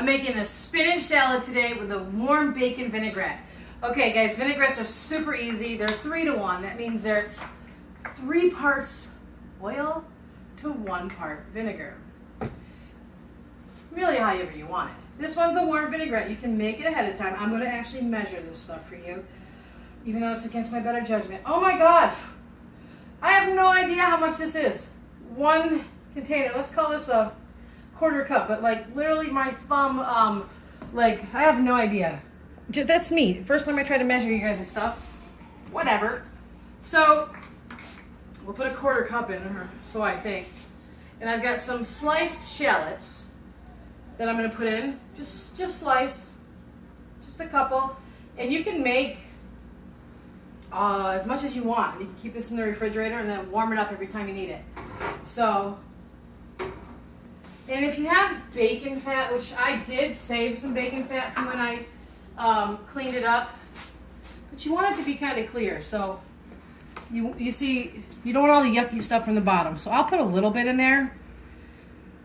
I'm making a spinach salad today with a warm bacon vinaigrette. Okay guys, vinaigrettes are super easy. They're 3 to 1. That means there's 3 parts oil to 1 part vinegar. Really however you want it. This one's a warm vinaigrette. You can make it ahead of time. I'm going to actually measure this stuff for you, even though it's against my better judgment. Oh my God! I have no idea how much this is. 1 container. Let's call this a 1/4 cup, but like literally my thumb, like I have no idea. That's me. First time I try to measure you guys' stuff. Whatever. So we'll put a 1/4 cup in her, so I think. And I've got some sliced shallots that I'm going to put in. Just sliced. Just a couple. And you can make as much as you want. You can keep this in the refrigerator and then warm it up every time you need it. So, and if you have bacon fat, which I did save some bacon fat from when I cleaned it up, but you want it to be kind of clear. So you see, you don't want all the yucky stuff from the bottom. So I'll put a little bit in there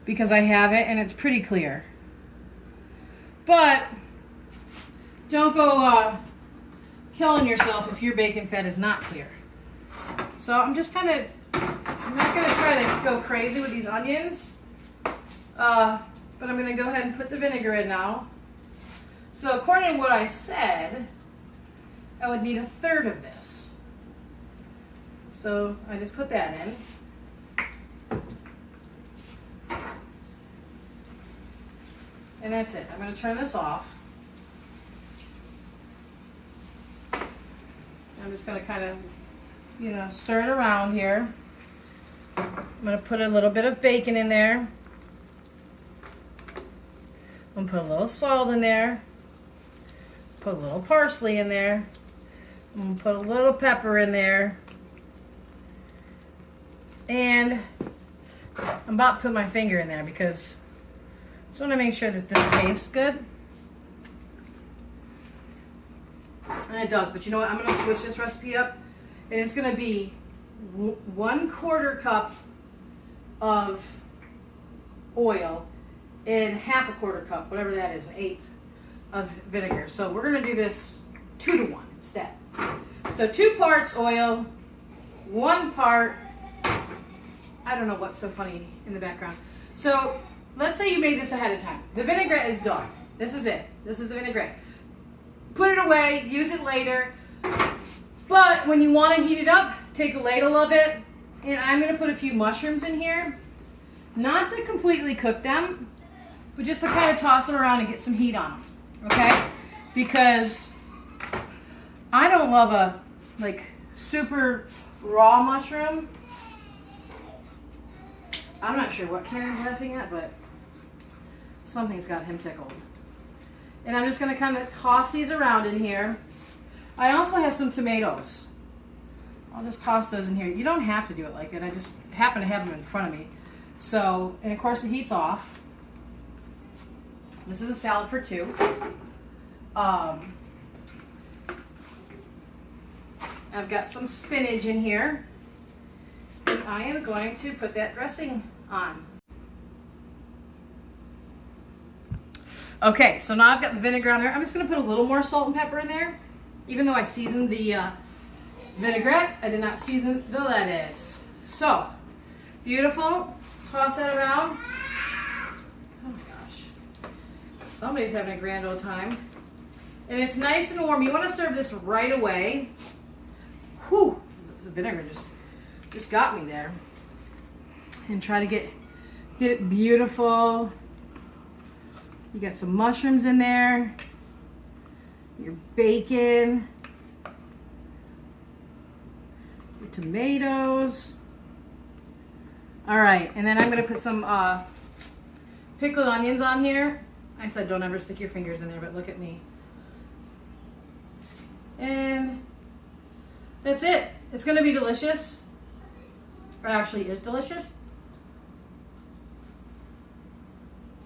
because I have it and it's pretty clear. But don't go killing yourself if your bacon fat is not clear. So I'm just kind of, I'm not going to try to go crazy with these onions, but I'm going to go ahead and put the vinegar in now. So according to what I said, I would need 1/3 of this. So I just put that in. And that's it. I'm going to turn this off. I'm just going to kind of, stir it around here. I'm going to put a little bit of bacon in there. I'm going to put a little salt in there. Put a little parsley in there. I'm going to put a little pepper in there. And I'm about to put my finger in there because I just want to make sure that this tastes good. And it does, but you know what? I'm going to switch this recipe up, and it's going to be 1/4 cup of oil and 1/2 cup, whatever that is, 1/8 of vinegar. So we're going to do this 2 to 1 instead. So 2 parts oil, 1 part, I don't know what's so funny in the background. So let's say you made this ahead of time. The vinaigrette is done. This is it. This is the vinaigrette. Put it away, use it later. But when you want to heat it up, take a ladle of it. And I'm going to put a few mushrooms in here. Not to completely cook them, but just to kind of toss them around and get some heat on them. Okay? Because I don't love a super raw mushroom. I'm not sure what Karen's laughing at, but something's got him tickled. And I'm just going to kind of toss these around in here. I also have some tomatoes. I'll just toss those in here. You don't have to do it like that. I just happen to have them in front of me. So, and of course the heat's off. This is a salad for 2. I've got some spinach in here. And I am going to put that dressing on. Okay, so now I've got the vinegar on there. I'm just going to put a little more salt and pepper in there. Even though I seasoned the vinaigrette, I did not season the lettuce. So, beautiful. Toss that around. Oh my gosh. Somebody's having a grand old time. And it's nice and warm. You want to serve this right away. Whew, the vinegar just got me there. And try to get it beautiful. You got some mushrooms in there, your bacon, your tomatoes. All right, and then I'm going to put some pickled onions on here. I said don't ever stick your fingers in there, but look at me. And that's it. It's going to be delicious. Or actually is delicious.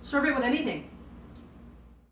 Serve it with anything.